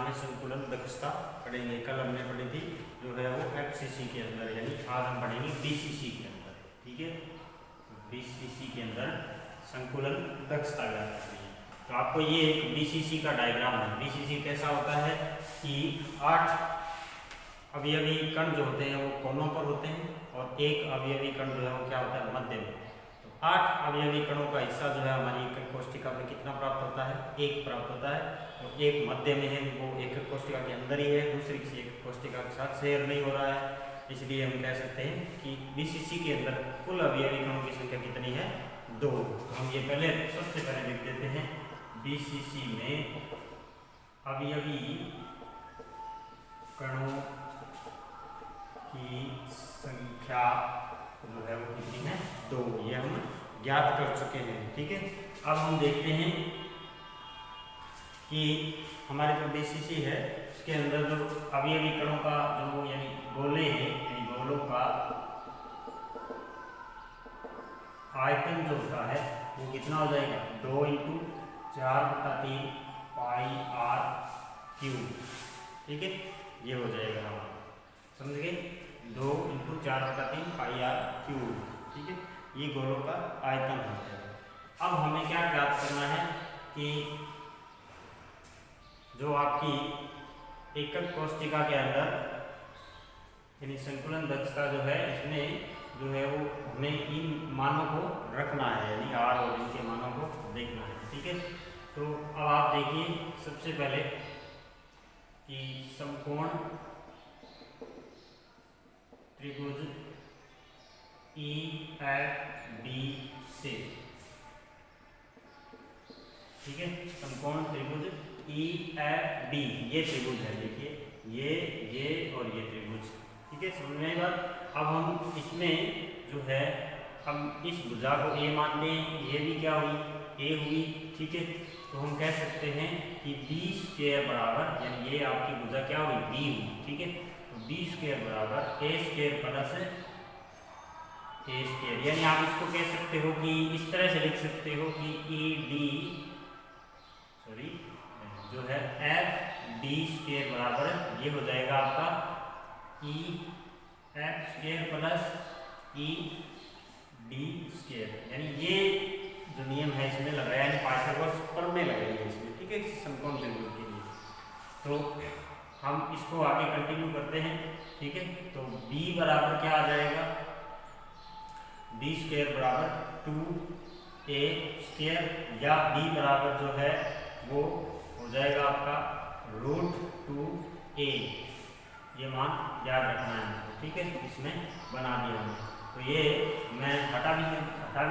में संकुलन दक्षता पढ़ेंगे। कल हमने पढ़ी थी जो है वो एफसीसी के अंदर, यानी आज हम पढ़ेंगे बीसीसी के अंदर। ठीक है, बीसीसी के अंदर संकुलन दक्षता ज्ञात करनी है। तो आपको ये एक बीसीसी का डायग्राम है। बीसीसी कैसा होता है कि 8 अवयवी कण जो होते हैं वो कोनों पर होते हैं और एक अवयवी कण जो है वो क्या होता है, मध्य में। 8 अवयवी कणों का हिस्सा जो है हमारी एकक कोशिका में कितना प्राप्त होता है, 1 प्राप्त होता है। और एक मध्य में है, वो एकक कोशिका के अंदर ही है, दूसरी किसी एकक कोशिका के साथ शेयर नहीं हो रहा है। इसलिए हम कह सकते हैं कि बीसीसी के अंदर कुल अवयवी कणों की संख्या कितनी है, 2। हम ये पहले सबसे पहले लिख देते हैं, बीसीसी में अवयवी कणों की संख्या जो है वो कितनी है, 2। ये हम ज्ञात कर चुके हैं। ठीक है, अब हम देखते हैं कि हमारे जो बीसीसी है उसके अंदर जो अवयवी कणों का जो यानी गोले हैं, यानी गोलों का आयतन जो होता है वो कितना हो जाएगा, 2 × 4/3 πr³। ठीक है, ये हो जाएगा हमारा, समझ गए, 2 × 4/3 πr³। ठीक है, ये गोलों का आयतन हो जाएगा। अब हमें क्या ज्ञात करना है कि जो आपकी एकक कोशिका के अंदर यानी संकुलन दक्षता जो है, इसमें जो है वो हमें इन मानों को रखना है, यानी आर और इनके मानों को देखना है। ठीक है, तो अब आप देखिए सबसे पहले कि समकोण त्रिभुज EFB से, ठीक है, समकोण त्रिभुज EFB, ये त्रिभुज है, देखिए ये और ये त्रिभुज। ठीक है, समझ में आई बात। अब हम इसमें जो है हम इस भुजा को A मानते हैं, ये भी क्या हुई, A हुई। ठीक है, तो हम कह सकते हैं कि B² बराबर, यानी ये आपकी भुजा क्या हुई, B हुई। ठीक है, तो B² बराबर A² + A², यानी आप इसको कह सकते हो कि इस तरह से लिख सकते हो कि जो है FD² बराबर ये हो जाएगा आपका EF² + ED², यानी ये जो नियम है इसमें लगाया, यानी पाइथागोरस प्रमेय लगाई है इसमें। ठीक है, समकोण त्रिभुज के लिए। तो हम इसको आगे कंटिन्यू करते हैं। ठीक है, तो B बराबर क्या आ जाएगा, B² बराबर 2A² या B बराबर जो है वो हो जाएगा आपका √2A। ये मान याद रखना है। ठीक है, इसमें बना दिया हमने। तो ये मैं हटा भी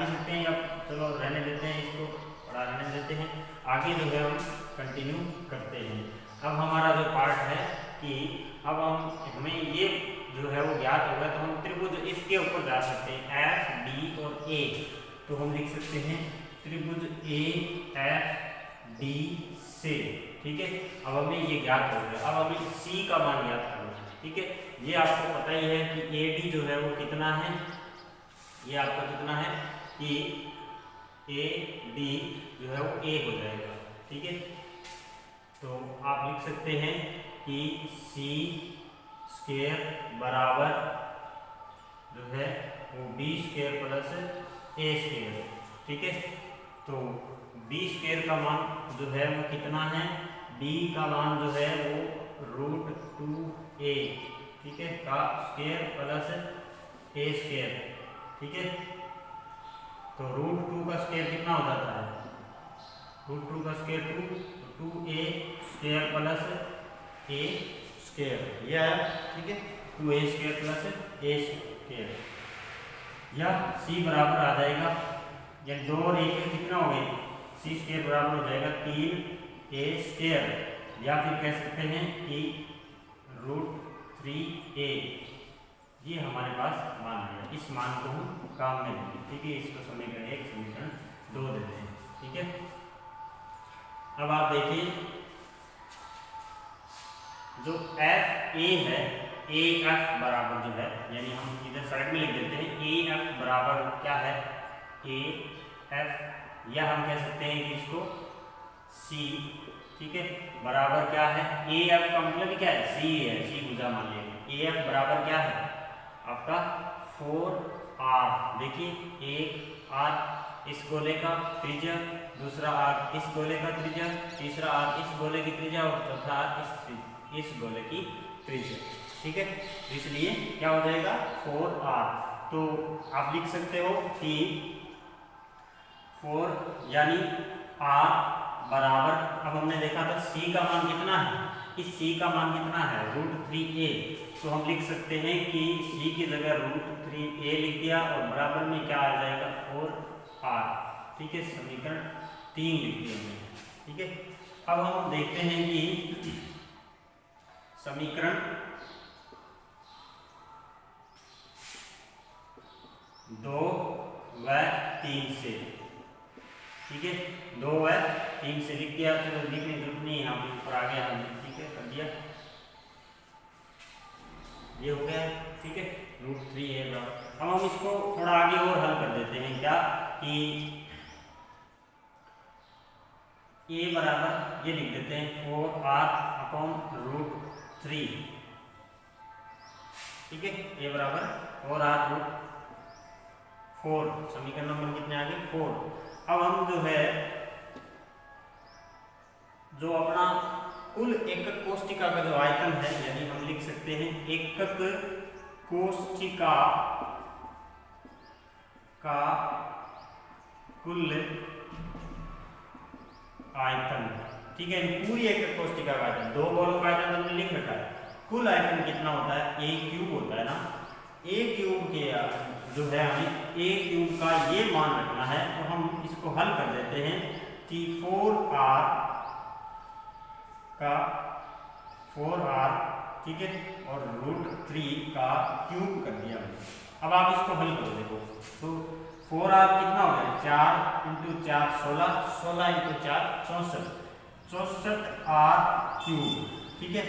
सकते हैं, या चलो रहने देते हैं, इसको पढ़ा रहने देते हैं। आगे जो है हम कंटिन्यू करते हैं। अब हमारा जो पार्ट है कि अब हमें ये जो है वो ज्ञात होगा, तो हम त्रिभुज इसके ऊपर जा सकते हैं, F, D और A। तो हम लिख सकते हैं त्रिभुज AFD से। ठीक है, अब हमें ये ज्ञात हो गया। अब हमें C का मान ज्ञात करना है। ठीक है, ये आपको पता ही है कि AD जो है वो कितना है, ये आपका कितना है कि AD जो है वो A हो जाएगा। ठीक है, तो आप लिख सकते हैं कि C² बराबर जो है वो B² + A²। ठीक है, तो B² का मान जो है वो कितना है, B का मान जो है वो √2A, ठीक है, का स्क्वायर + A²। ठीक है, तो √2 का स्क्वायर कितना हो जाता है, √2 का स्क्वायर 2, 2A² + A², यह है। ठीक है, 2A² + A², या C बराबर आ जाएगा, या 2 और 1 कितना हो गए, C² बराबर हो जाएगा 3A², या फिर कह सकते हैं कि √3A। ये हमारे पास मान है, इस मान को हम काम में लेंगे। ठीक है, इसको समीकरण 1 समीकरण 2 देते हैं। ठीक है, अब आप देखिए जो FA है, AF बराबर जो है, यानी हम इधर साइड में लिख देते हैं, AF बराबर क्या है, AF, या हम कह सकते हैं कि इसको C ठीक है, बराबर क्या है, ए एफ का मतलब क्या है, सी है, सी भुजा मान लीजिए। ए एफ बराबर क्या है आपका 4r। देखिए एक आर इस गोले का त्रिज्या, दूसरा आर इस गोले का त्रिज्या, तीसरा आर इस गोले की त्रिज्या और चौथा आर इस गोले की त्रिज्या। ठीक है, इसलिए क्या हो जाएगा 4r। तो आप लिख सकते हो कि 4 यानी r बराबर, अब हमने देखा था c का मान कितना है, इस c का मान कितना है √3a। तो हम लिख सकते हैं कि c की जगह √3a लिख दिया और बराबर में क्या आ जाएगा 4r। ठीक है, समीकरण 3 लिख दिया हमने। ठीक है, अब हम देखते हैं कि समीकरण 2 व 3 से, ठीक है, 2 व 3 से लिख दिया। तो लिखने की जरूरत नहीं है, यहाँ पे ऊपर आ गया हमने। ठीक है, कर दिया, ये हो गया। ठीक है, √3a बराबर। अब हम इसको थोड़ा आगे और हल कर देते हैं, क्या कि a बराबर ये लिख देते हैं 4r/√3। ठीक है, a बराबर 4r/4। समीकरण नंबर कितने आ गए 4। अब हम जो है जो अपना कुल एकक कोष्ठिका का जो आयतन है, यानी हम लिख सकते हैं एकक कोष्ठिका का कुल आयतन। ठीक है, पूरी एकक कोष्ठिका का आयतन, दो गोलों का आयतन हमने लिख रखा है। कुल आयतन कितना होता है, a³ होता है ना। a³ के जो है हमें a³ का ये मान रखना है, तो हम इसको हल कर देते हैं कि 4r का 4r, ठीक है, और √3 का क्यूब कर दिया हमने। अब आप इसको हल करो, देखो तो 4r कितना हो गया 4 × 4 16, 16 × 4 64, 64r³। ठीक है,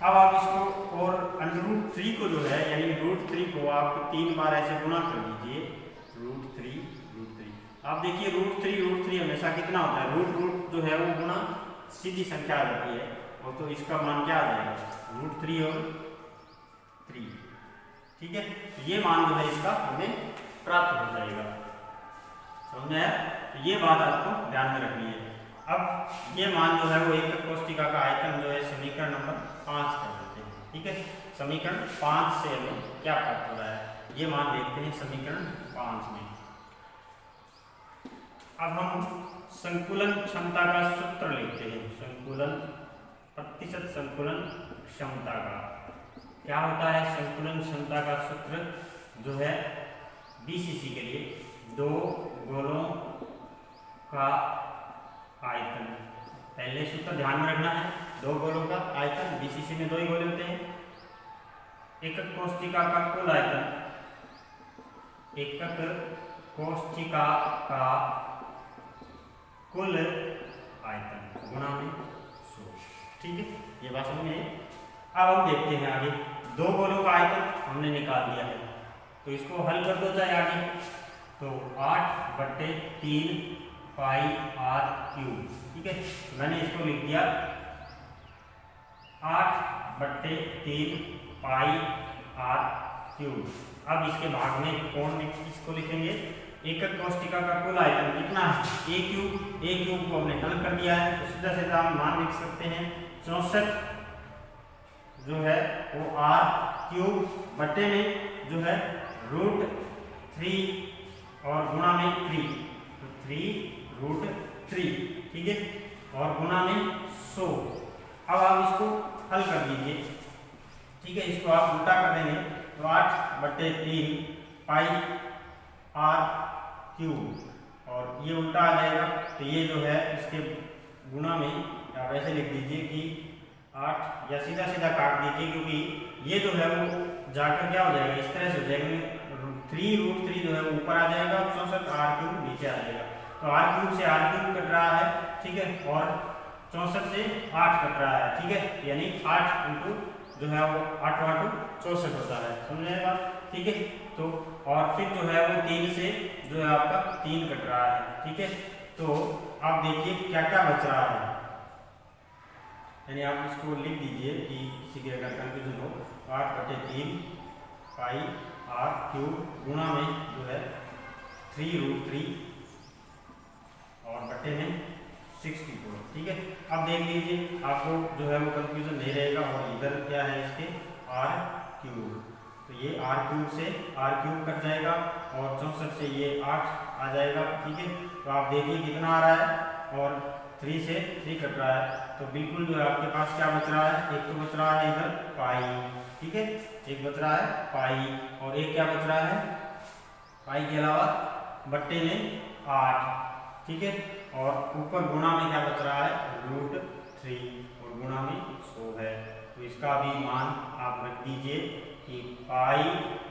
अब आप इसको और √3 को जो है, यानी √3 को आप 3 बार ऐसे गुणा कर दीजिए, √3। आप देखिए √3 हमेशा कितना होता है, रूट जो है वो गुणा सीधी संख्या आ जाती है, और तो इसका मान क्या आ जाएगा √3 और 3। ठीक है, तो ये मान जो है इसका हमें प्राप्त हो जाएगा। समझ में आया? तो ये बात आपको ध्यान में रखनी है। अब ये मान जो है वो एकक कोष्ठिका का आयतन जो है समीकरण नंबर 5 कर देते हैं। ठीक है, समीकरण 5 से हमें क्या प्राप्त हो रहा है, ये मान देखते हैं समीकरण 5 में। अब हम संकुलन क्षमता का सूत्र लिखते हैं। संकुलन प्रतिशत संकुलन क्षमता का क्या होता है, संकुलन क्षमता का सूत्र जो है बीसीसी के लिए दो गोलों का आयतन। पहले सूत्र ध्यान में रखना है, दो गोलों का आयतन, बीसीसी में दो ही गोले होते हैं। एकक कोष्ठिका का कुल आयतन, एकक कोष्ठिका का कुल आयतन गुणा में 100। ठीक है, ये बात समझ में। अब हम देखते हैं आगे, दो गोलों का आयतन हमने निकाल दिया है, तो इसको हल कर दो चाहे आगे। तो 8/3 πr³। ठीक है, मैंने इसको लिख दिया 8/3 πr³। अब इसके भाग में कौन इसको लिखेंगे, एकक कोष्ठिका का कुल आयतन कितना है a³ को हमने हल कर दिया है, तो सीधा सीधा हम मान लिख सकते हैं 64 जो है वो r³ बटे में जो है √3 और गुणा में 3, तो 3√3। ठीक है, और गुणा में 100। अब आप इसको हल कर दीजिए। ठीक है, इसको आप उल्टा कर देंगे तो 8/3 πr³ और ये उल्टा आ जाएगा, तो ये जो है इसके गुणा में आप ऐसे लिख दीजिए कि 8, या सीधा सीधा काट दीजिए, क्योंकि ये जो है वो जाकर क्या हो जाएगा, इस तरह से हो जाएगा, 3√3 जो है वो ऊपर आ जाएगा और 64 r³ नीचे आ जाएगा। तो r³ से r³ कट रहा है, ठीक है, और 64 से 8 कट रहा है। ठीक है, यानी 8 × जो है वो 8×8 64 होता है। समझ आए बात? ठीक है, तो और फिर जो है वो 3 से जो है आपका 3 कट रहा है। ठीक है, तो आप देखिए क्या क्या बच रहा है, यानी आप इसको लिख दीजिए कि किसी के अगर कंफ्यूजन हो, 8/3 पाई आर क्यूब गुणा में जो है 3√3 और बटे में 64। ठीक है, अब देख लीजिए आपको जो है वो कंफ्यूजन नहीं रहेगा। और इधर क्या है इसके आर क्यूब, तो ये आर क्यूब से आर क्यूब कट जाएगा और 64 से ये 8 आ जाएगा। ठीक है, तो आप देखिए कितना आ रहा है और 3 से 3 कट रहा है, तो बिल्कुल जो है आपके पास क्या बच रहा है, एक तो बच रहा है इधर पाई। ठीक है, एक बच रहा है पाई और एक क्या बच रहा है पाई के अलावा बट्टे में 8। ठीक है, और ऊपर गुणा में क्या बच रहा है √3 और गुणा में 100 है। तो इसका भी मान आप रख दीजिए कि पाई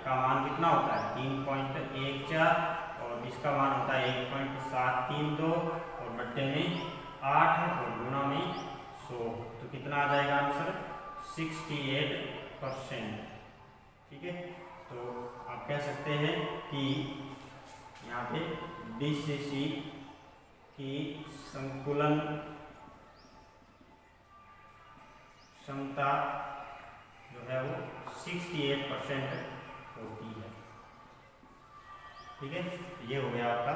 का मान कितना होता है 3.14 और इसका मान होता है 1.732 और बट्टे में 8 और गुणा में 100। तो कितना आ जाएगा आंसर 68%। ठीक है, तो आप कह सकते हैं कि यहाँ पे BCC की संकुलन क्षमता जो है वो 68% होती है। ठीक है, ये हो गया आपका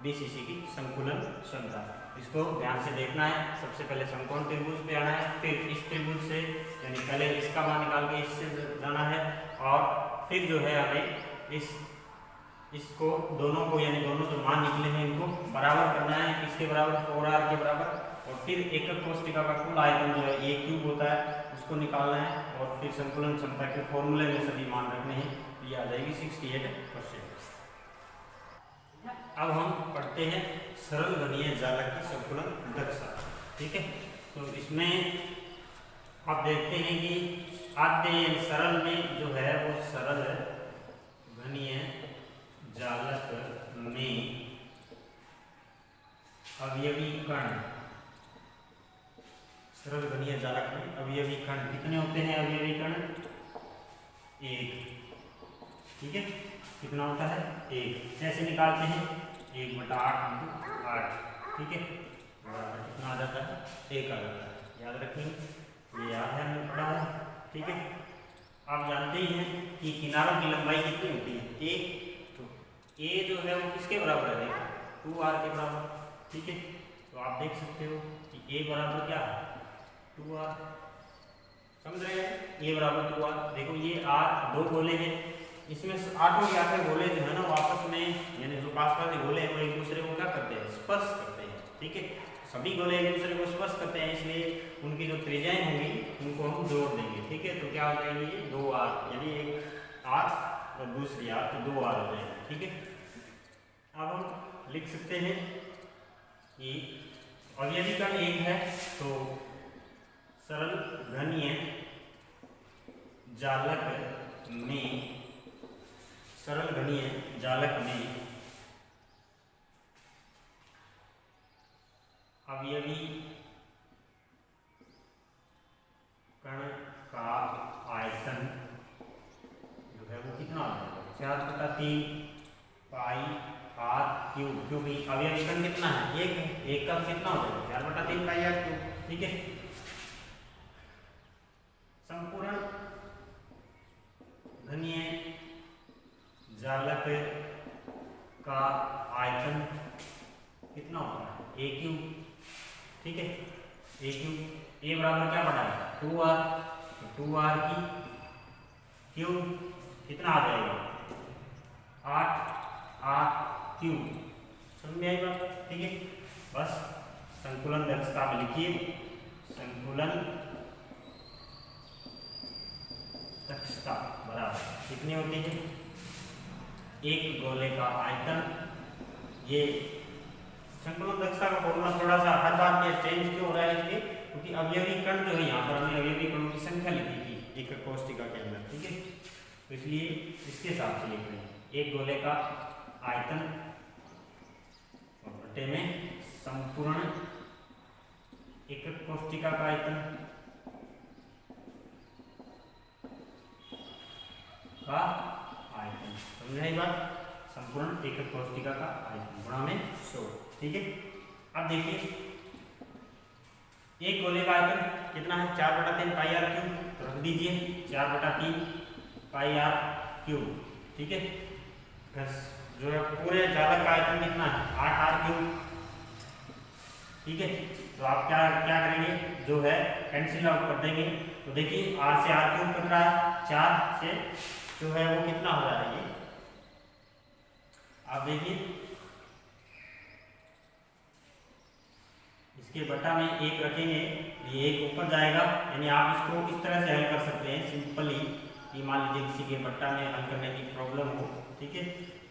BCC की संकुलन क्षमता। इसको ध्यान से देखना है। सबसे पहले समकोण त्रिभुज पे आना है, फिर इस त्रिभुज से यानी पहले इसका मान निकाल के इससे जाना है और फिर जो है हमें इसको दोनों को यानी दोनों जो मान निकले हैं इनको बराबर करना है, किसके बराबर 4r के बराबर। और फिर एकक कोष्ठिका का कुल आयतन जो है a क्यूब होता है उसको निकालना है और फिर संकुलन क्षमता के फॉर्मूले में सभी मान रखने हैं, तो ये आ जाएगी 68%। अब हम पढ़ते हैं सरल घनीय जालक की संकुलन दक्षता। ठीक है, तो इसमें आप देखते हैं कि आद्य सरल में जो है वो सरल घनीय जालक में अवयवी कण, सरल घनीय जालक में अवयवी कण कितने होते हैं अवयवी कण 1। ठीक है, कितना होता है 1। कैसे निकालते हैं 1/8 ठीक है, बराबर कितना आ जाता है 1 आ जाता है। याद रखेंगे, ये याद है हमने पढ़ा है। ठीक है, आप जानते ही हैं कि किनारों की लंबाई कितनी होती है 1, तो a जो है वो किसके बराबर है 2r के बराबर। ठीक है, तो आप देख सकते हो कि a बराबर क्या है 2r। समझ रहे हैं, a बराबर 2r। देखो ये r दो गोले हैं, इसमें आठों के आठों गोले जो है ना वो आपस में यानी जो पास पास के गोले हैं वो एक दूसरे को क्या करते हैं स्पर्श करते हैं। ठीक है, सभी गोले एक दूसरे को स्पर्श करते हैं, इसलिए उनकी जो त्रिज्याएं होंगी उनको हम जोड़ देंगे। ठीक है, तो क्या हो जाएगी ये 2r यानी एक r और दूसरी r, तो 2r हो जाएगी। ठीक है, अब हम लिख सकते हैं कि अवयवी कण 1 है तो सरल घनीय जालक में, सरल घनीय जालक में अवयवी कण का आयतन जो है वो कितना आ जाएगा 4/3 पाई r क्यूब, क्योंकि अवयवी कण कितना है 1 है, 1 का कितना हो जाएगा 4/3 पाई r क्यूब। ठीक है, संपूर्ण घनीय जालक का आयतन कितना होता है a क्यूब। ठीक है, a क्यूब a बराबर क्या पड़ा है 2r, तो 2r की क्यूब कितना आ जाएगा 8r क्यूब। समझ में आई बात। ठीक है, बस संकुलन दक्षता में लिखिए संकुलन दक्षता बराबर कितनी होती है एक गोले का आयतन। ये संकुलन दक्षता का फॉर्मूला थोड़ा सा हर बार में चेंज क्यों हो रहा है इसलिए क्योंकि अवयवी कण जो है यहाँ पर हमने अवयवी कणों की संख्या लिखी थी एक कोष्ठिका के अंदर। ठीक है, तो इसलिए इसके हिसाब से लिख रहे हैं एक गोले का आयतन और बटे में संपूर्ण एकक कोष्ठिका का आयतन का आयतन। समझाई बात, संपूर्ण एकक कोष्ठिका का आयतन गुणा में 100। ठीक है, अब देखिए एक गोले का आयतन कितना है 4/3 पाई आर क्यूब, तो रख दीजिए 4/3 पाई आर क्यूब। ठीक है, जो है पूरे जालक का आयतन कितना है 8 आर क्यूब। ठीक है, तो आप क्या क्या करेंगे, जो है कैंसिल आउट कर देंगे। तो देखिए आर से आर क्यूब कट रहा है, 4 से जो है वो कितना हो रहा है, ये आप देखिए इसके बटा में 1 रखेंगे, ये 1 ऊपर जाएगा, यानी आप इसको इस तरह से हल कर सकते हैं सिंपली कि मान लीजिए किसी के बट्टा में हल करने की प्रॉब्लम हो। ठीक है,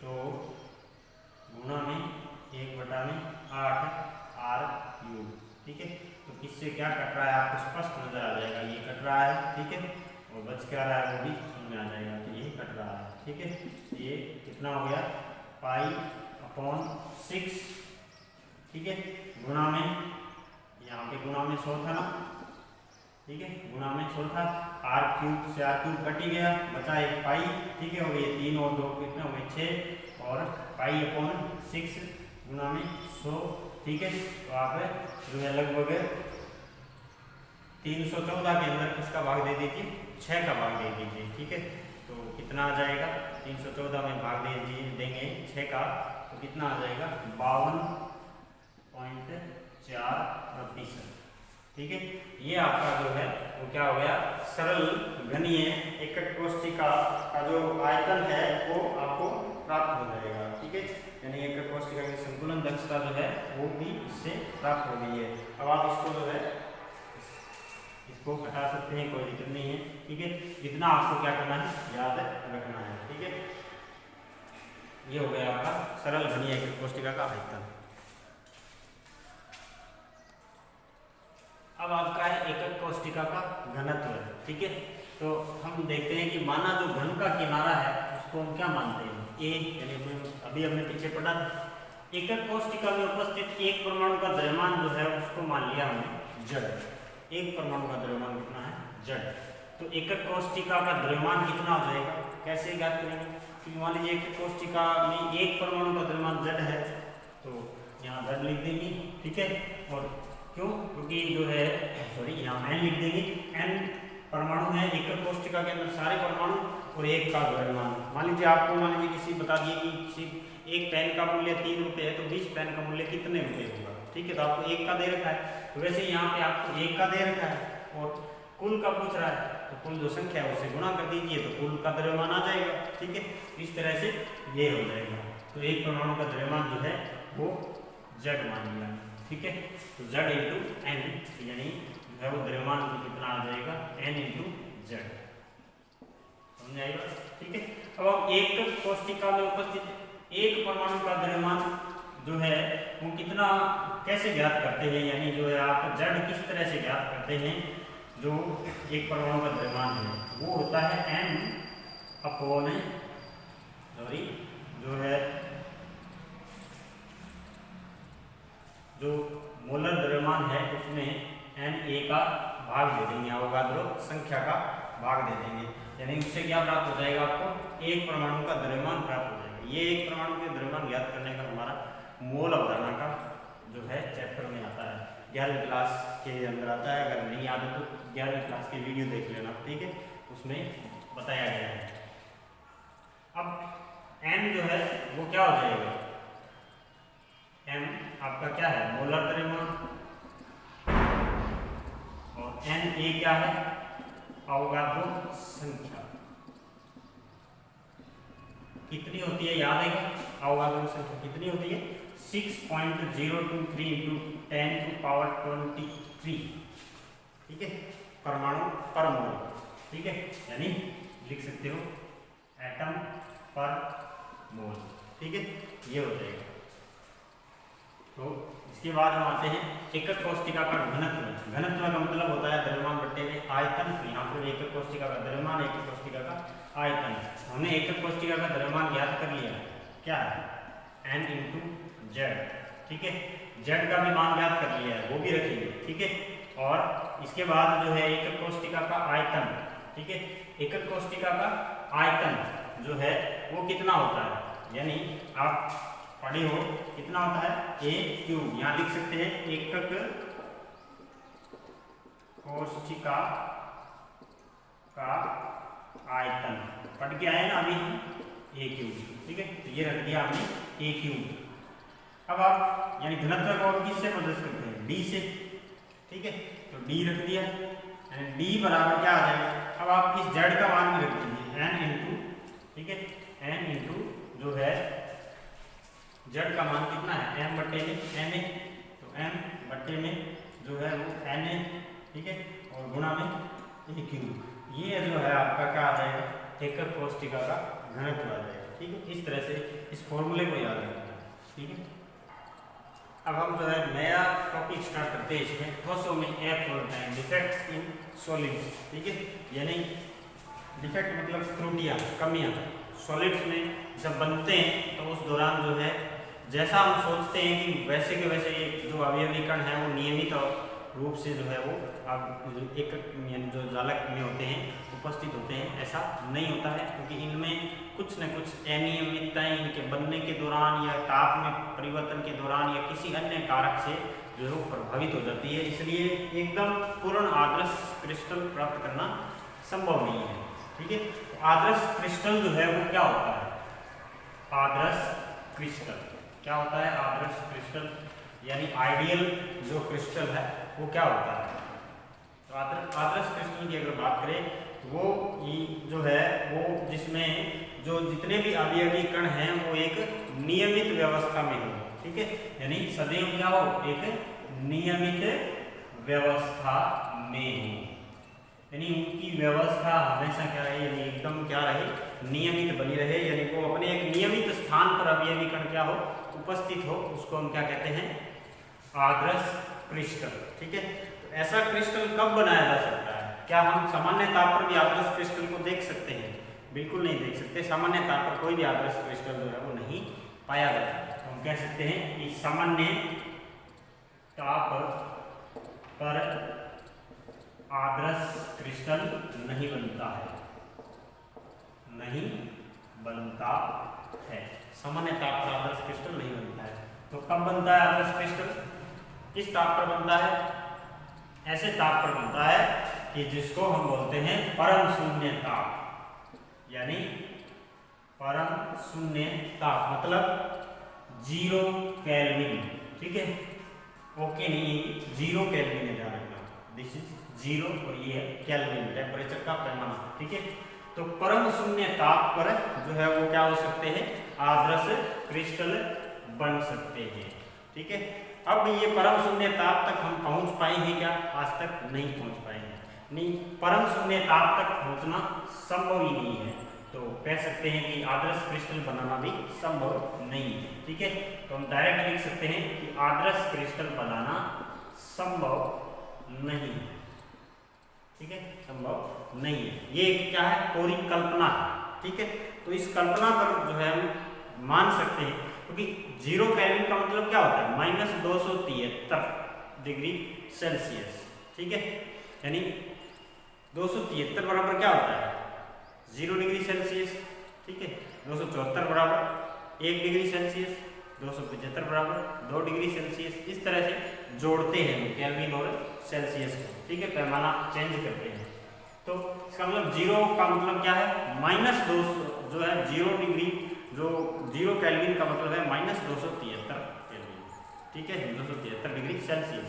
तो गुणा में 1/8 आर क्यूब। ठीक है, तो किससे क्या कट रहा है आपको स्पष्ट नजर आ जाएगा, ये कट रहा है। ठीक है, और बच क्या रहा है वो भी समझ में आ जाएगा कि ये कट रहा है। ठीक है, ये कितना हो गया पाई/6। ठीक है, गुणा में यहाँ पे गुणा में 100 था ना। ठीक है, गुणा में 100 था, आर क्यूब से आर क्यूब कट ही गया, बचा 1 पाई। ठीक है, हो गई 3 और 2 कितने हो गए 6, और पाई/6 गुणा में 100। ठीक है, तो आप जो है लगभग 314 के अंदर किसका भाग दे दीजिए, 6 का भाग दे दीजिए। ठीक है, तो कितना आ जाएगा, 314 में भाग दे देंगे 6 का, तो कितना आ जाएगा 52.4%। ठीक है, ये आपका जो है वो क्या हो गया, सरल घनीय एकक कोष्ठिका का जो आयतन है वो आपको प्राप्त हो जाएगा। ठीक है, यानी एकक कोष्ठिका की संतुलन दक्षता जो है वो भी इससे प्राप्त हो गई है। अब आप इसको जो है इसको हटा सकते हैं, कोई दिक्कत नहीं है। ठीक है, इतना आपको क्या करना है, याद रखना है। ठीक है, ये हो गया आपका सरल घनीय एकक कोष्ठिका का आयतन। अब आपका है एकक कोष्ठिका का घनत्व। ठीक है, तो हम देखते हैं कि माना जो घन का किनारा है उसको हम क्या मानते हैं, ए, यानी अभी हमने पीछे पढ़ा एकक कोष्ठिका में उपस्थित एक परमाणु का द्रव्यमान जो है उसको मान लिया हमने जड़। एक परमाणु का द्रव्यमान कितना है, जड़। तो एकक कोष्ठिका का द्रव्यमान कितना हो जाएगा, कैसे ज्ञात करेंगे, क्योंकि मान लीजिए एकक कोष्ठिका में एक परमाणु का द्रव्यमान जड़ है, तो यहाँ जड़ लिख देंगे। ठीक है, और क्यों, क्योंकि जो है यहाँ एन लिख देंगे, एन परमाणु है एकक कोष्ठिका के अंदर सारे परमाणु और एक का द्रव्यमान। मान लीजिए आपको किसी बता दिए कि किसी एक पेन का मूल्य 3 रुपये है, तो 20 पेन का मूल्य कितने रुपये होगा। ठीक है, तो आपको 1 का दे रखा है, तो वैसे यहाँ पे आपको 1 का दे रखा है और कुल का पूछ रहा है, तो कुल जो संख्या है उसे गुणा कर दीजिए तो कुल का द्रव्यमान आ जाएगा। ठीक है, इस तरह से ये हो जाएगा। तो एक परमाणु का द्रव्यमान जो है वो जड़ मान लिया। ठीक है, तो जड़ इंटू एन, यानी जो है वो द्रव्यमान कितना आ जाएगा, एन इंटू जड़। समझ आएगा। ठीक है, अब हम एक कोष्ठिका में उपस्थित एक परमाणु का द्रव्यमान जो है वो कितना कैसे ज्ञात करते हैं, यानी जो है आप जड़ किस तरह से ज्ञात करते हैं। जो एक परमाणु का द्रव्यमान है वो होता है m/, जो है जो मोलर द्रव्यमान है उसमें Na का भाग दे देंगे, अवोगाद्रो संख्या का भाग दे देंगे, यानी उससे क्या प्राप्त हो जाएगा, आपको एक परमाणु का द्रव्यमान प्राप्त हो जाएगा। ये एक परमाणु के द्रव्यमान ज्ञात करने का हमारा मोल अवधारणा का जो है चैप्टर में आता है, 11वीं क्लास के अंदर आता है। अगर नहीं याद है तो 11वीं क्लास की वीडियो देख लेना। ठीक है, उसमें बताया गया है। अब m जो है वो क्या हो जाएगा, m आपका क्या है, मोलर द्रव्यमान, और Na क्या है, अवोगाद्रो संख्या। कितनी होती है याद है, अवोगाद्रो संख्या कितनी होती है, 6.023 × 10⁻23। ठीक है, परमाणु पर मोल। ठीक है, यानी लिख सकते हो एटम पर मोल। ठीक है, ये हो जाएगा। तो इसके बाद हम आते हैं एकक कोष्ठिका का घनत्व। घनत्व का मतलब होता है द्रव्यमान बट्टे में आयतन। यहाँ पर एकक कोष्ठिका का द्रव्यमान, एकक कोष्ठिका का आयतन। हमने एकक कोष्ठिका का द्रव्यमान ज्ञात कर लिया, क्या है, n × z। ठीक है, z का भी मान ज्ञात कर लिया है, वो भी रखेंगे। ठीक है, और इसके बाद जो है एकक कोष्ठिका का आयतन। ठीक है, एकक कोष्ठिका का आयतन जो है वो कितना होता है, यानी आप पढ़े हो कितना होता है, A³ यहाँ लिख सकते हैं एकक कोशिका का आयतन पढ़ के आए ना अभी ए क्यूब, ठीक है। तो ये रख दिया हमने ए क्यूब। अब आप यानी घनत्व को किससे प्रदर्शित करते हैं, डी से, ठीक है। तो डी रख दिया, यानी डी बराबर क्या आ जाएगा। अब आप इस जेड का मान भी रख दीजिए एन इंटू, ठीक है, एन इंटू जो है जेड का मान कितना है, एम बट्टे में एन ए, तो एम बट्टे में जो है वो एन ए, ठीक है, और गुणा में ए क्यूब। ये जो है आपका क्या आ जाएगा, एकक कोशिका का घनत्व आ जाएगा, ठीक है। इस तरह से इस फॉर्मूले को याद रखना है, ठीक है। अब हम जो है नया टॉपिक स्टार्ट करते हैं। इसमें ठोसों में एफ बोलते हैं, डिफेक्ट्स इन सॉलिड्स, ठीक है। यानी डिफेक्ट मतलब त्रुटियां, कमियां सॉलिड्स में जब बनते हैं तो उस दौरान जो है जैसा हम सोचते हैं कि वैसे के वैसे ये जो अवयवी कण है वो नियमित रूप से जो है वो एक यानी जो जालक में होते हैं उपस्थित होते हैं, ऐसा नहीं होता है, क्योंकि इनमें कुछ न कुछ अनियमितताएं इनके बनने के दौरान या ताप में परिवर्तन के दौरान या किसी अन्य कारक से जो है वो प्रभावित हो जाती है। इसलिए एकदम पूर्ण आदर्श क्रिस्टल प्राप्त करना संभव नहीं है, ठीक है। तो आदर्श क्रिस्टल जो है वो क्या होता है, आदर्श क्रिस्टल क्या होता है, आदर्श क्रिस्टल यानी आइडियल जो क्रिस्टल है वो क्या होता है। तो आदर्श क्रिस्टल की अगर बात करें वो जो है वो जिसमें जो जितने भी अवयवी कण हैं वो एक नियमित व्यवस्था में हो, ठीक है, यानी सदैव क्या हो, एक नियमित व्यवस्था में हो, यानी उनकी व्यवस्था हमेशा क्या है, यानी एकदम क्या रहे, नियमित बनी रहे, यानी वो अपने एक नियमित स्थान पर अवयवी कण क्या हो, उपस्थित हो, उसको हम क्या कहते हैं, आदर्श क्रिस्टल, ठीक है। तो ऐसा क्रिस्टल कब बनाया जा सकता है, क्या हम सामान्य ताप पर भी आदर्श क्रिस्टल को देख सकते हैं, बिल्कुल नहीं देख सकते। सामान्य ताप पर कोई भी आदर्श क्रिस्टल जो है वो नहीं पाया जाता। तो हम कह सकते हैं कि सामान्य ताप पर आदर्श क्रिस्टल नहीं बनता है, नहीं बनता है, सामान्य ताप पर आदर्श क्रिस्टल नहीं बनता है। तो कब बनता है आदर्श क्रिस्टल, किस ताप पर बनता है, ऐसे ताप पर बनता है कि जिसको हम बोलते हैं परम शून्य ताप, यानी परम शून्य ताप मतलब 0 केल्विन, ठीक है, ओके नहीं, 0 केल्विन है, ध्यान रखना, दिस इज 0 और ये है केल्विन, टेम्परेचर का पैमाना, ठीक है। तो परम शून्य ताप पर जो है वो क्या हो सकते हैं, आदर्श क्रिस्टल बन सकते हैं, ठीक है। अब ये परम शून्य ताप तक हम पहुंच पाए हैं क्या, आज तक नहीं पहुंच पाए हैं, नहीं, परम शून्य ताप तक पहुंचना संभव ही नहीं है। तो कह सकते हैं कि आदर्श क्रिस्टल बनाना भी संभव नहीं है, ठीक है। तो हम डायरेक्ट लिख सकते हैं कि आदर्श क्रिस्टल बनाना संभव नहीं है, ठीक है, संभव नहीं है। ये क्या है, कोरी कल्पना, ठीक है। तो इस कल्पना पर जो है हम मान सकते हैं, क्योंकि 0 केल्विन का मतलब क्या होता है, -273 डिग्री सेल्सियस, ठीक है, यानी 273 बराबर क्या होता है, 0 डिग्री सेल्सियस, ठीक है। 274 बराबर 1 डिग्री सेल्सियस, 275 बराबर 2 डिग्री सेल्सियस। इस तरह से जोड़ते हैं केल्विन और सेल्सियस को, ठीक है, पैमाना चेंज करते हैं। तो इसका मतलब 0 का मतलब क्या है, -2 जो है 0 डिग्री, जो 0 केल्विन का मतलब है -273 केल्विन, ठीक है, 273 डिग्री सेल्सियस।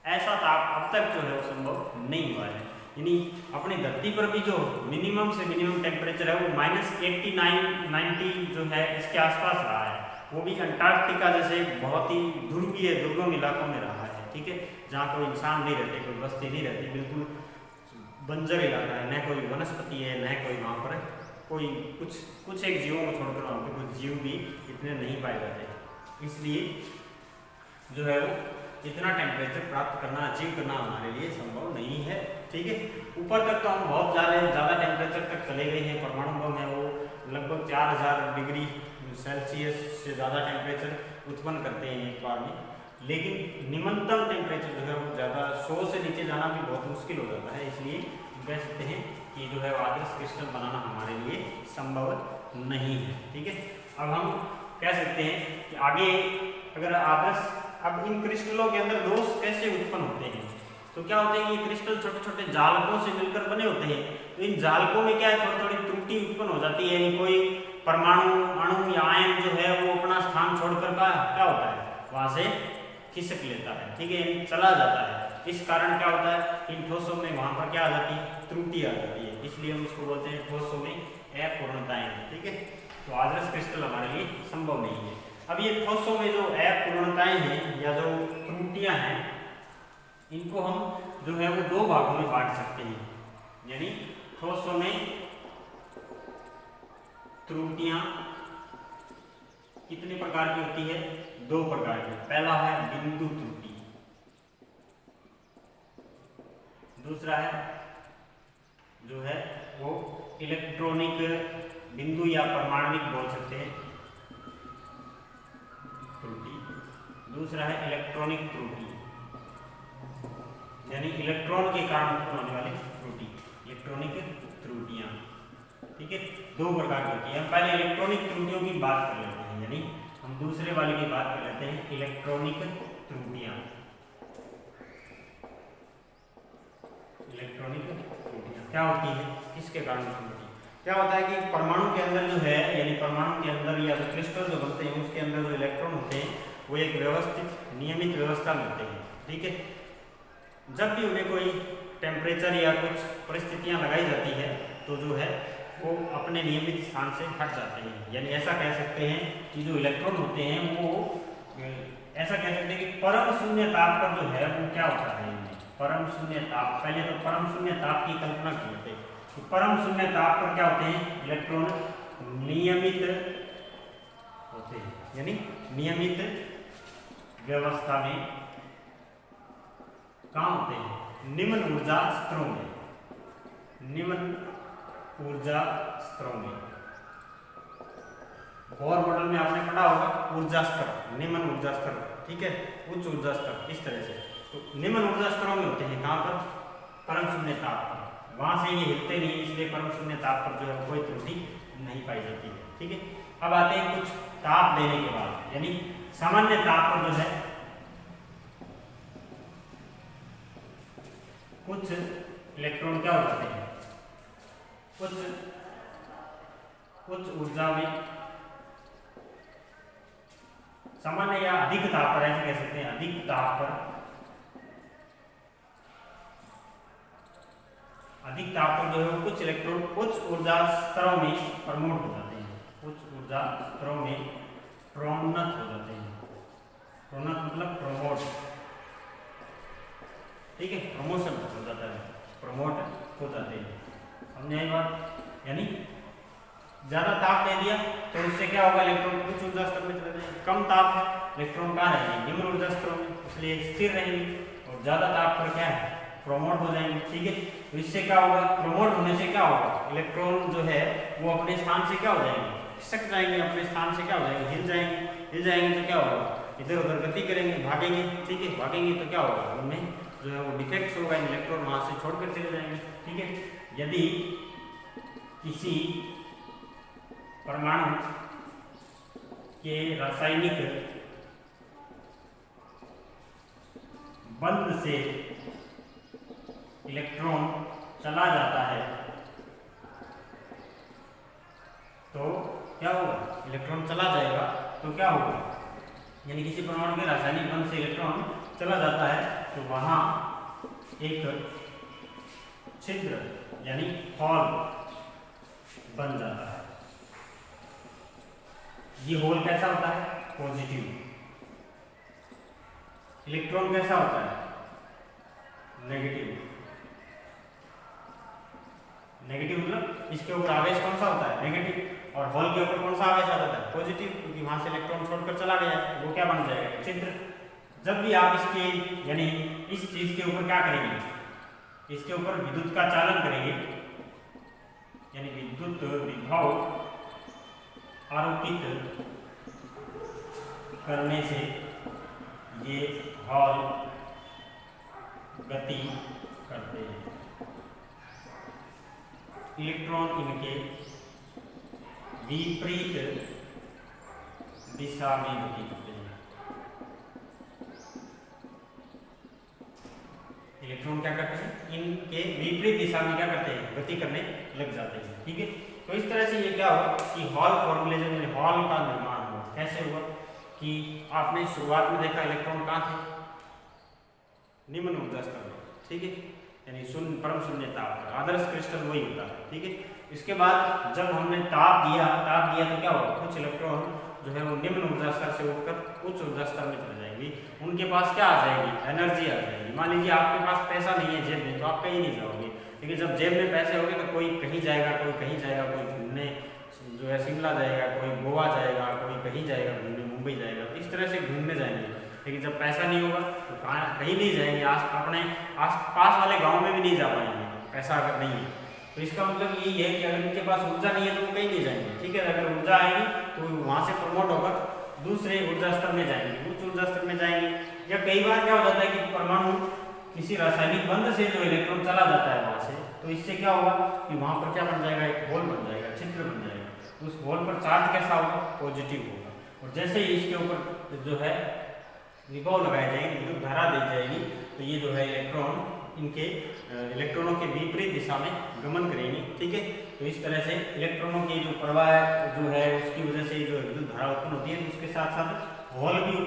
ऐसा ताप अब तक जो है वो संभव नहीं हुआ है, यानी अपनी धरती पर भी जो मिनिमम से मिनिमम टेम्परेचर है वो -89 90 जो है इसके आसपास रहा है, वो भी अंटार्कटिका जैसे बहुत ही ध्रुवीय दुर्गम इलाकों में रहा है, ठीक है, जहाँ कोई इंसान नहीं रहते, कोई बस्ती नहीं रहती, बिल्कुल बंजर इलाका है, न कोई वनस्पति है, न कोई वहाँ पर कोई कुछ एक जीवों को छोड़कर वहाँ पे कुछ जीव भी इतने नहीं पाए जाते, इसलिए जो है वो इतना टेम्परेचर प्राप्त करना, अचीव करना हमारे लिए संभव नहीं है, ठीक है। ऊपर तक तो हम बहुत ज़्यादा टेम्परेचर तक चले गए हैं, परमाणु बम है वो लगभग 4000 डिग्री सेल्सियस से ज़्यादा टेम्परेचर उत्पन्न करते हैं एक बार में, लेकिन निम्नतम टेम्परेचर जो है वो ज़्यादा 100 से नीचे जाना भी बहुत मुश्किल हो जाता है, इसलिए कह सकते हैं कि जो है आदर्श क्रिस्टल बनाना हमारे लिए संभव नहीं है, ठीक है। अब हम कह सकते हैं कि आगे अगर आदर्श, अब इन क्रिस्टलों के अंदर दोष कैसे उत्पन्न होते हैं, तो क्या होते हैं, ये क्रिस्टल छोटे छोटे जालकों से मिलकर बने होते हैं। तो इन जालकों में क्या है, थोड़ी थोड़ी त्रुटि उत्पन्न हो जाती है, यानी कोई परमाणु अणु या आयन जो है वो अपना स्थान छोड़कर क्या होता है, वहां से खिसक लेता है, ठीक है, चला जाता है। इस कारण क्या होता है, इन ठोसों में वहां पर क्या आ जाती है, त्रुटि आ जाती है, इसलिए हम उसको बोलते हैं ठोसों में अपूर्णताएं, ठीक है। तो आदर्श क्रिस्टल हमारे लिए संभव नहीं है। अब ये ठोसों में जो अपूर्णताएं हैं या जो त्रुटियां हैं, इनको हम जो है वो दो भागों में बांट सकते हैं, यानी ठोसों में त्रुटियां कितने प्रकार की होती है, दो प्रकार की। पहला है बिंदु त्रुटि, दूसरा है जो है वो इलेक्ट्रॉनिक बिंदु या परमाणविक बोल सकते हैं त्रुटि। दूसरा है इलेक्ट्रॉनिक त्रुटि, यानी इलेक्ट्रॉन के कारण उत्पन्न होने वाली त्रुटि, इलेक्ट्रॉनिक त्रुटियां, ठीक है। दो प्रकार की होती है। हम पहले इलेक्ट्रॉनिक त्रुटियों की बात कर लेते हैं, यानी हम दूसरे वाले की बात कर लेते हैं, इलेक्ट्रॉनिक त्रुटियां। इलेक्ट्रॉनिक त्रुटियां क्या होती है, किसके कारण होती है? क्या होता है कि परमाणु के अंदर जो है, यानी परमाणु के अंदर या जो क्रिस्टल जो बनते हैं उसके अंदर जो इलेक्ट्रॉन होते हैं वो एक व्यवस्थित नियमित व्यवस्था में होते हैं, ठीक है। जब भी उन्हें कोई टेम्परेचर या कुछ परिस्थितियां लगाई जाती है तो जो है वो अपने नियमित स्थान से हट जाते हैं, यानी ऐसा कह सकते हैं कि जो इलेक्ट्रॉन होते हैं वो ऐसा कह सकते हैं कि परम शून्य ताप पर जो है वो क्या होता है, परम शून्य ताप। पहले तो परम शून्य ताप की कल्पना करते हैं, तो परम शून्य ताप पर क्या होते हैं, इलेक्ट्रॉन नियमित होते हैं, यानी नियमित व्यवस्था में कहाँ होते हैं, निम्न ऊर्जा स्तरों में, निम्न ऊर्जा स्तरों में। बोर मॉडल में आपने पढ़ा होगा ऊर्जा स्तर, निम्न ऊर्जा स्तर, ठीक है, उच्च ऊर्जा स्तर, इस तरह से। तो निम्न ऊर्जा स्तरों में होते हैं कहाँ पर, परम शून्य ताप पर। वहां से ये हिलते नहीं, इसलिए परम शून्य ताप पर जो है कोई त्रुटि नहीं पाई जाती है, ठीक है। अब आते हैं कुछ ताप देने के बाद, यानी सामान्य ताप पर जो है कुछ इलेक्ट्रॉन क्या हो जाते हैं, कुछ ऊर्जा में सामान्य या अधिक ताप पर, ऐसे कह सकते हैं अधिक ताप पर, अधिक ताप पर जो है कुछ इलेक्ट्रॉन उच्च ऊर्जा स्तरों में प्रमोट हो जाते हैं, उच्च ऊर्जा स्तरों में प्रोन्नत हो जाते हैं। प्रोन्नत मतलब प्रमोट, ठीक है, प्रमोशन हो जाता है, प्रमोट हो जाते हैं, समझे ये बात। यानी ज्यादा ताप दे दिया तो उससे क्या होगा, इलेक्ट्रॉन उच्च ऊर्जा स्तर में चले जाएंगे। कम ताप है, इलेक्ट्रॉन कहाँ रहेंगे, निम्न ऊर्जा स्तरों में, इसलिए स्थिर रहेंगे। और ज्यादा ताप पर क्या है, प्रोमोट हो जाएंगे, ठीक है। तो इससे क्या होगा, प्रोमोट होने से क्या होगा, इलेक्ट्रॉन जो है वो अपने स्थान से क्या हो जाएंगे, खिसक जाएंगे, अपने स्थान से क्या हो जाएंगे, हिल जाएंगे। हिल जाएंगे तो क्या होगा, इधर उधर गति करेंगे, भागेंगे, ठीक है, भागेंगे तो क्या होगा, उनमें जो है वो डिफेक्ट्स होगा, इलेक्ट्रॉन वहां से छोड़कर चले जाएंगे, ठीक है। यदि किसी परमाणु के रासायनिक बंध से इलेक्ट्रॉन चला जाता है तो क्या होगा, इलेक्ट्रॉन चला जाएगा तो क्या होगा, यानी किसी परमाणु के रासायनिक बंध से इलेक्ट्रॉन चला जाता है तो वहां एक छिद्र यानी होल बन जाता है। ये होल कैसा होता है, पॉजिटिव। इलेक्ट्रॉन कैसा होता है, नेगेटिव। नेगेटिव मतलब इसके ऊपर आवेश कौन सा होता है, नेगेटिव। और होल के ऊपर कौन सा आवेश आ जाता है, पॉजिटिव, क्योंकि वहां से इलेक्ट्रॉन छोड़कर चला गया है, वो क्या बन जाएगा, छिद्र। जब भी आप इसके यानी इस चीज के ऊपर क्या करेंगे, इसके ऊपर विद्युत का चालन करेंगे, यानी विद्युत विभव आरोपित करने से ये हॉल गति करते हैं। इलेक्ट्रॉन इनके विपरीत दिशा में गति करते हैं। इलेक्ट्रॉन क्या करते हैं, इनके विपरीत दिशा में क्या करते हैं, गति करने लग जाते हैं। ठीक है, तो इस तरह से ये क्या हुआ कि हॉल फॉर्मुलेशन में हॉल का निर्माण हुआ। कैसे हुआ कि आपने शुरुआत में देखा इलेक्ट्रॉन कहाँ थे, निम्न ऊर्जा स्तर में। ठीक है, यानी शून्य परम शून्य ताप, आदर्श क्रिस्टल वही होता है। ठीक है, इसके बाद जब हमने ताप दिया तो क्या होगा, कुछ इलेक्ट्रॉन जो है वो निम्न ऊर्जा स्तर से उठकर उच्च ऊर्जा स्तर में चले जाएंगे। उनके पास क्या आ जाएगी, एनर्जी आ जाएगी। मान लीजिए आपके पास पैसा नहीं है जेब में, तो आप कहीं नहीं जाओगे, लेकिन जब जेब में पैसे होंगे तो कोई कहीं जाएगा, कोई कहीं जाएगा, कोई घूमने जो है शिमला जाएगा, कोई गोवा जाएगा, कोई कहीं जाएगा घूमने, मुंबई जाएगा, इस तरह से घूमने जाएंगे। लेकिन जब पैसा नहीं होगा तो कहीं नहीं जाएंगे, अपने आस पास वाले गाँव में भी नहीं जा पाएंगे, पैसा अगर नहीं है। तो इसका मतलब यही है कि अगर इनके पास ऊर्जा नहीं है तो वो कहीं नहीं जाएंगे। ठीक है, अगर ऊर्जा आएगी तो वहाँ से प्रमोट होकर दूसरे ऊर्जा स्तर में जाएंगे, उच्च ऊर्जा स्तर में जाएंगे। या कई बार क्या हो जाता है कि परमाणु किसी रासायनिक बंध से जो इलेक्ट्रॉन चला जाता है वहाँ से, तो इससे क्या होगा कि वहाँ पर क्या बन जाएगा, एक होल बन जाएगा, छिद्र बन जाएगा। उस होल पर चार्ज कैसा होगा, पॉजिटिव होगा। और जैसे ही इसके ऊपर जो है विभव लगाई जाएगी, विद्युत धारा दी जाएगी, तो ये जो है इलेक्ट्रॉन इनके इलेक्ट्रॉनों के विपरीत दिशा में गमन करेंगे। ठीक है, तो इस तरह से इलेक्ट्रॉनों की जो प्रवाह जो है उसकी वजह से जो विद्युत धारा उत्पन्न होती है, तो उसके साथ साथ होल भी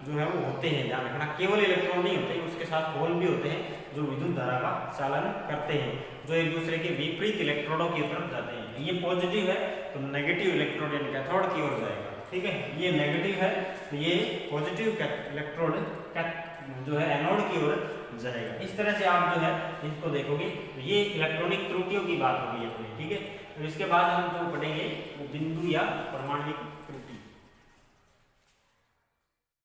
जो है वो होते हैं। ध्यान रखना, केवल इलेक्ट्रॉन नहीं होते, उसके साथ होल भी होते हैं जो विद्युत धारा का चालन करते हैं, जो एक दूसरे के विपरीत इलेक्ट्रोडों की तरफ जाते हैं। ये पॉजिटिव है तो नेगेटिव इलेक्ट्रोड यानी कैथोड की ओर जाएगा। ठीक है, ये नेगेटिव है तो ये पॉजिटिव इलेक्ट्रोड जो है एनोड की ओर जाएगा। इस तरह से आप जो है इसको देखोगे तो ये इलेक्ट्रॉनिक त्रुटियों की बात होगी अपनी। ठीक है, तो इसके बाद हम जो पढ़ेंगे वो बिंदु या परमाणु